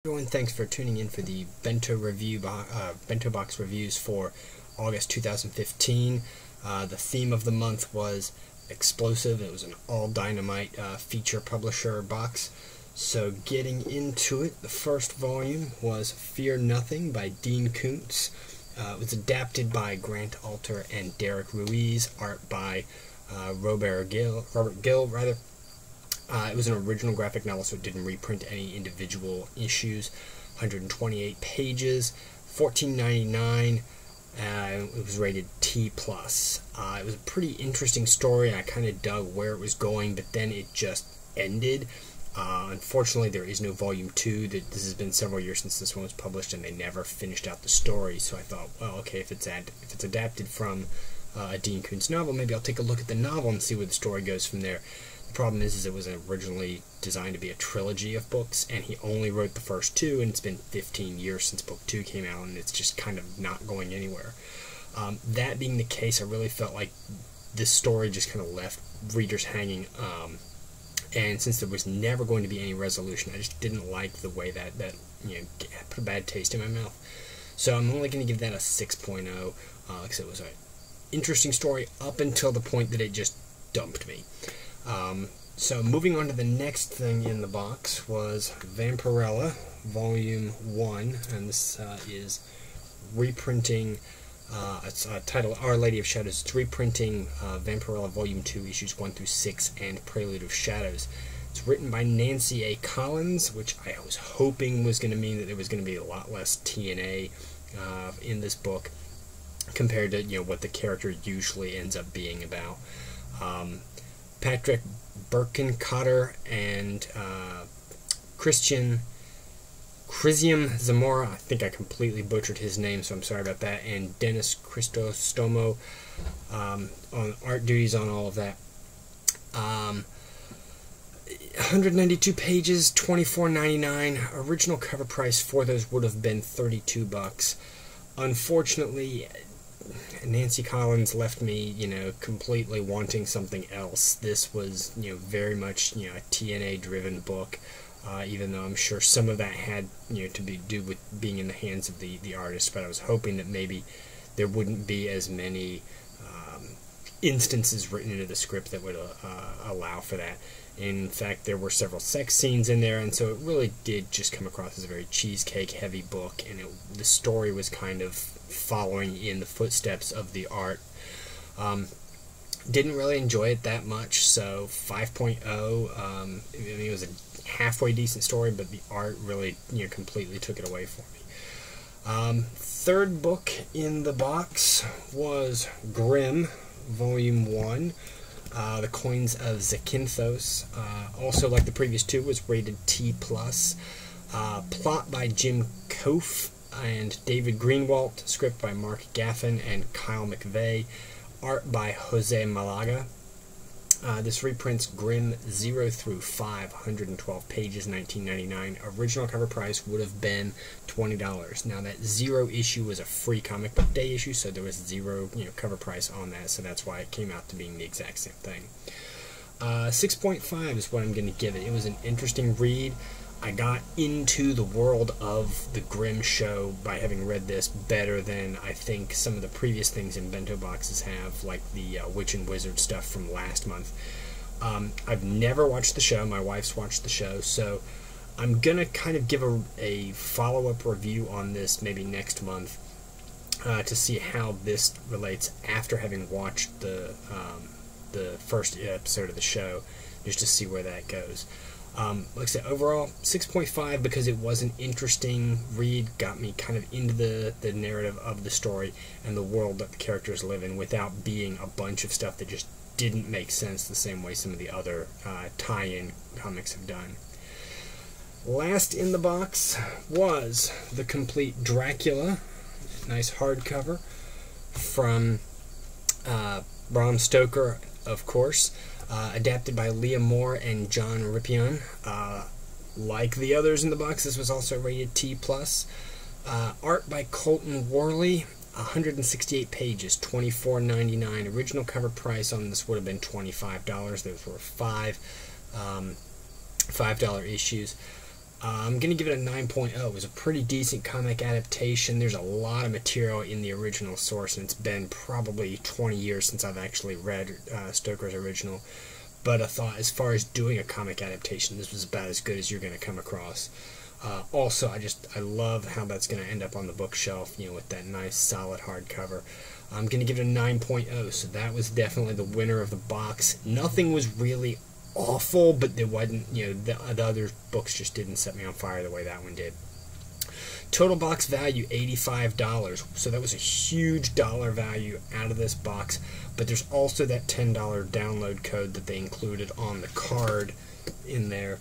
Everyone, thanks for tuning in for the Bento Bento box reviews for August 2015. The theme of the month was explosive. It was an all dynamite feature publisher box. So getting into it, the first volume was Fear Nothing by Dean Koontz. It was adapted by Grant Alter and Derek Ruiz, art by Robert Gill. It was an original graphic novel, so it didn't reprint any individual issues. 128 pages, $14.99. It was rated T+. It was a pretty interesting story, and I kind of dug where it was going, but then it just ended. Unfortunately, there is no volume 2. This has been several years since this one was published, and they never finished out the story. So I thought, well, okay, if it's adapted from a Dean Koontz novel, maybe I'll take a look at the novel and see where the story goes from there. The problem is it was originally designed to be a trilogy of books, and he only wrote the first 2, and it's been 15 years since book 2 came out, and it's just kind of not going anywhere. That being the case, I really felt like this story just kind of left readers hanging, and since there was never going to be any resolution, I just didn't like the way that put a bad taste in my mouth. So I'm only going to give that a 6.0, because it was an interesting story up until the point that it just dumped me. So moving on to the next thing in the box was Vampirella Volume 1, and this is reprinting, it's titled Our Lady of Shadows. It's reprinting Vampirella Volume 2, Issues 1 through 6, and Prelude of Shadows. It's written by Nancy A. Collins, which I was hoping was going to mean that there was going to be a lot less TNA in this book compared to what the character usually ends up being about. Patrick Birkenkotter and Christian Zamora, I think I completely butchered his name, so I'm sorry about that, and Dennis Cristostomo on art duties on all of that. 192 pages, $24.99. Original cover price for those would have been $32. Unfortunately, Nancy Collins left me, completely wanting something else. This was, very much, a TNA-driven book, even though I'm sure some of that had, to do with being in the hands of the artist, but I was hoping that maybe there wouldn't be as many instances written into the script that would allow for that. In fact, there were several sex scenes in there, and so it really did just come across as a very cheesecake-heavy book, and the story was kind of following in the footsteps of the art. Didn't really enjoy it that much, so 5.0. I mean, it was a halfway decent story, but the art really, completely took it away for me. Third book in the box was Grimm, Volume 1. The Coins of Zakynthos. Also, like the previous 2, was rated T+. Plot by Jim Kof and David Greenwalt. Script by Mark Gaffin and Kyle McVeigh. Art by Jose Malaga. This reprints Grimm 0 through 5, 112 pages, $19.99. Original cover price would have been $20. Now, that 0 issue was a free comic book day issue, so there was 0 cover price on that, so that's why it came out to being the exact same thing. 6.5 is what I'm going to give it. It was an interesting read. I got into the world of the Grimm show by having read this better than I think some of the previous things in Bento boxes have, like the Witch and Wizard stuff from last month. I've never watched the show. My wife's watched the show, so I'm going to kind of give a follow-up review on this maybe next month to see how this relates after having watched the first episode of the show, just to see where that goes. Like I said, overall, 6.5 because it was an interesting read, got me kind of into the narrative of the story and the world that the characters live in without being a bunch of stuff that just didn't make sense the same way some of the other tie-in comics have done. Last in the box was The Complete Dracula, nice hardcover from Bram Stoker, of course. Adapted by Leah Moore and John Rippion. Like the others in the box, this was also rated T+. Art by Colton Worley, 168 pages, $24.99. Original cover price on this would have been $25. Those were $5 issues. I'm going to give it a 9.0. It was a pretty decent comic adaptation. There's a lot of material in the original source, and it's been probably 20 years since I've actually read Stoker's original. But I thought, as far as doing a comic adaptation, this was about as good as you're going to come across. Also, I love how that's going to end up on the bookshelf, with that nice solid hardcover. I'm going to give it a 9.0, so that was definitely the winner of the box. Nothing was really awful, but there wasn't, the other books just didn't set me on fire the way that one did. Total box value, $85. So that was a huge dollar value out of this box, but there's also that $10 download code that they included on the card in there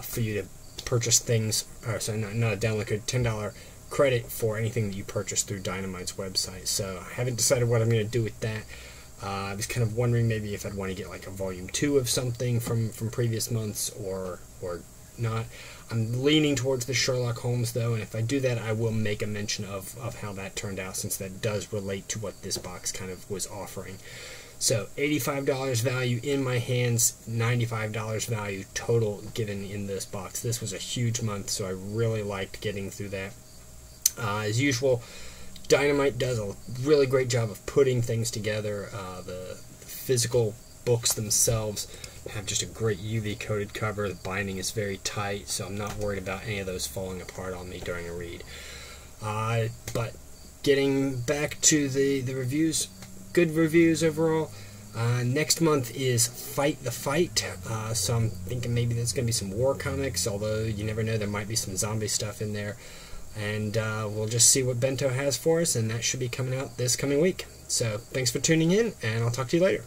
for you to purchase things, or sorry, not a download code, $10 credit for anything that you purchase through Dynamite's website. So I haven't decided what I'm going to do with that. I was kind of wondering maybe if I'd want to get like a volume 2 of something from previous months or not. I'm leaning towards the Sherlock Holmes though, and if I do that, I will make a mention of how that turned out, since that does relate to what this box kind of was offering. So $85 value in my hands, $95 value total given in this box. This was a huge month, so I really liked getting through that. As usual, Dynamite does a really great job of putting things together. The physical books themselves have just a great UV coated cover. The binding is very tight, so I'm not worried about any of those falling apart on me during a read. But getting back to the reviews, good reviews overall. Next month is Fight the Fight, so I'm thinking maybe there's going to be some war comics, although you never know, there might be some zombie stuff in there. And we'll just see what Bento has for us, and that should be coming out this coming week. So thanks for tuning in, and I'll talk to you later.